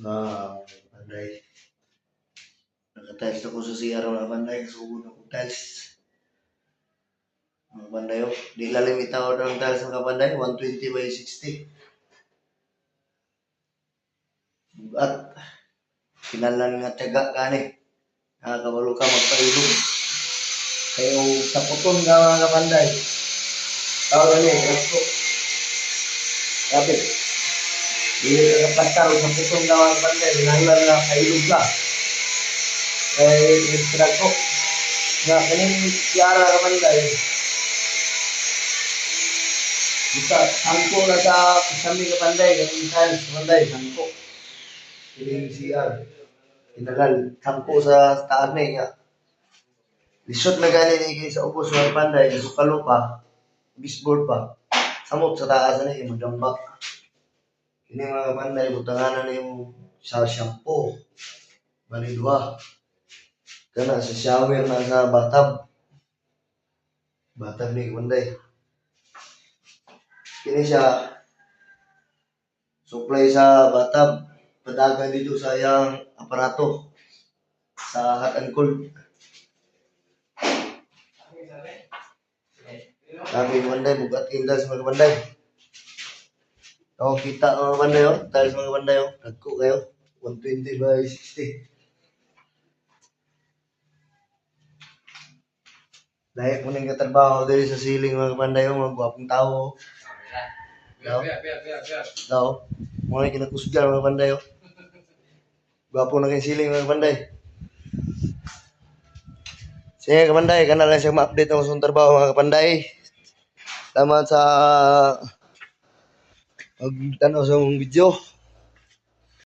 na panday. Naka-tiles ako sa CR na panday. Sugod ako tiles. Ang panday oh. Di lalimit ako ng tiles ng kapanday. 120 by 60. At kinalan nga tiyaga gani. Nakakabalo ka magpailog. Kaya taputon ka mga kapanday. Tao na niya, ko. Sabi, hindi ka kapastar sa putong ka mga kapanday. Kinalan na kailog ka. Kaya nagsilag ko. Nga kaning tiara kapanday. Bisa, sangko na sa kasami kapanday. Kaning tiles kapanday, sangko. Kining CR. Tinagal, sangko sa taas na nga. Lisod na gani ni sa ubos mga panday, sukalo pa, bisboard pa. Samot sa taas na yung magdamba. Ini mga panday, butanganan na yung sa shampoo. Manidwa. Kana sa shower na sa bathtub. Bathtub ni panday. Kini siya supply sa bathtub. Padagan dito sa iyang aparato sa hot and cold. Sabi panday, bugat indas mga panday. O, kita mga panday o. Tiles mga panday o. Nagko kayo. 120 by 60. Dahil po nang katrabaho dito sa ceiling mga panday o. Mga guwapong tao. Daw. Mga kinakusgan mga panday o. Guwapo na kayong ceiling mga panday. Sige kapanday, ka na lang siya ma-update ang usong trabaho mga kapanday. Salamat sa pagtanaw sa mong video.